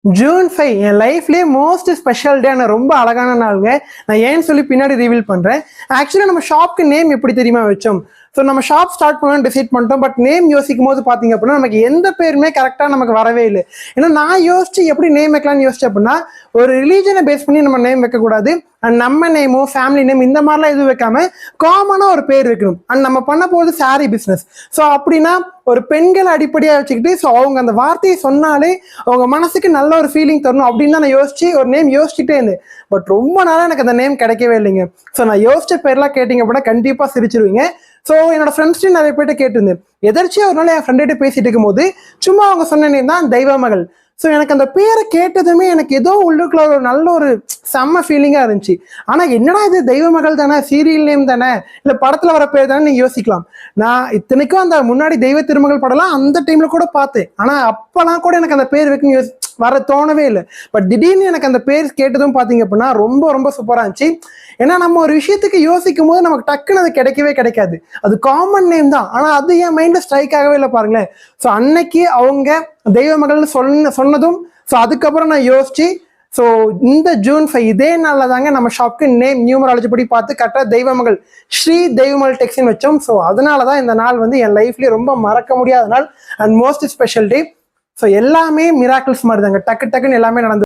June 5 என் லைஃப்லேயே most special day. நான் ரொம்ப அழகான நாளுங்க. நான் ஏன்னு சொல்லி பின்னாடி ரிவீல் பண்ணுறேன். ஆக்சுவலாக நம்ம ஷாப்க்கு நேம் எப்படி தெரியுமா வச்சோம்? ஸோ நம்ம ஷாப் ஸ்டார்ட் பண்ணணும்னு டிசைட் பண்ணிட்டோம். பட் நேம் யோசிக்கும் போது பார்த்தீங்க அப்படின்னா நமக்கு எந்த பேருமே கரெக்டாக நமக்கு வரவே இல்லை. ஏன்னா நான் யோசிச்சு எப்படி நேம் வைக்கலாம்னு யோசிச்சேன் அப்படின்னா, ஒரு ரிலீஜனை பேஸ் பண்ணி நம்ம நேம் வைக்கக்கூடாது. அண்ட் நம்ம நேமோ ஃபேமிலி நேம் இந்த மாதிரிலாம் எதுவும் வைக்காம காமனாக ஒரு பேர் வைக்கணும். அண்ட் நம்ம பண்ண போகிறது சாரி பிஸ்னஸ். ஸோ அப்படின்னா ஒரு பெண்களை அடிப்படையாக வச்சுக்கிட்டு ஸோ அவங்க அந்த வார்த்தையை சொன்னாலே அவங்க மனசுக்கு நல்ல ஒரு ஃபீலிங் தரணும் அப்படின்னு தான் நான் யோசிச்சு ஒரு நேம் யோசிச்சுட்டே இருந்தேன். பட் ரொம்ப நாளாக எனக்கு அந்த நேம் கிடைக்கவே இல்லைங்க. ஸோ நான் யோசிச்ச பேர்லாம் கேட்டிங்க அப்படின்னா கண்டிப்பாக சிரிச்சிருவீங்க. ஸோ என்னோட ஃப்ரெண்ட்ஸ்டையும் நிறைய பேர்ட்ட கேட்டிருந்தேன். எதர்ச்சியாக ஒரு நாள் என் ஃப்ரெண்ட்கிட்ட பேசிட்டு இருக்கும்போது சும்மா அவங்க சொன்ன நேம் தான் தெய்வ மகள். ஸோ எனக்கு அந்த பேரை கேட்டதுமே எனக்கு ஏதோ உள்ளுக்குள்ள ஒரு நல்ல ஒரு செம்ம ஃபீலிங்காக இருந்துச்சு. ஆனால் என்னடா இது தெய்வ மகள் தானே, சீரியல் நேம் தானே, இல்லை படத்தில் வர பேர் தானே நீங்கள் யோசிக்கலாம். நான் இத்தனைக்கும் அந்த முன்னாடி தெய்வ திருமகள் படம்லாம் அந்த டைமில் கூட பார்த்தேன். ஆனால் அப்போலாம் கூட எனக்கு அந்த பேர் வைக்கணும் வர தோணவே இல்லை. பட் திடீர்னு எனக்கு அந்த பேர் கேட்டதும் பார்த்தீங்க அப்படின்னா ரொம்ப ரொம்ப சூப்பராக இருந்துச்சு. ஏன்னா நம்ம ஒரு விஷயத்துக்கு யோசிக்கும் போது நமக்கு டக்குன்னு அது கிடைக்கவே கிடைக்காது. அது காமன் நேம் தான், ஆனால் அது என் மைண்டில் ஸ்ட்ரைக் ஆகவே இல்லை பாருங்களேன். ஸோ அன்னைக்கு அவங்க தெய்வ மகள்னு சொன்னதும் ஸோ அதுக்கப்புறம் நான் யோசிச்சு ஸோ இந்த ஜூன் 5 இதே நாளில் தாங்க நம்ம ஷாப்க்கு நேம் நியூமராலஜி படி பார்த்து கரெக்டாக தெய்வ மகள் ஸ்ரீ தெய்வமல் டெக்ஸ்டைல்ஸ் வச்சோம். ஸோ அதனால தான் இந்த நாள் வந்து என் லைஃப்லேயே ரொம்ப மறக்க முடியாத நாள் and most special day. So எல்லாமே மிராக்கிள்ஸ் மாதிரி தாங்க, டக்கு டக்குன்னு எல்லாமே நடந்து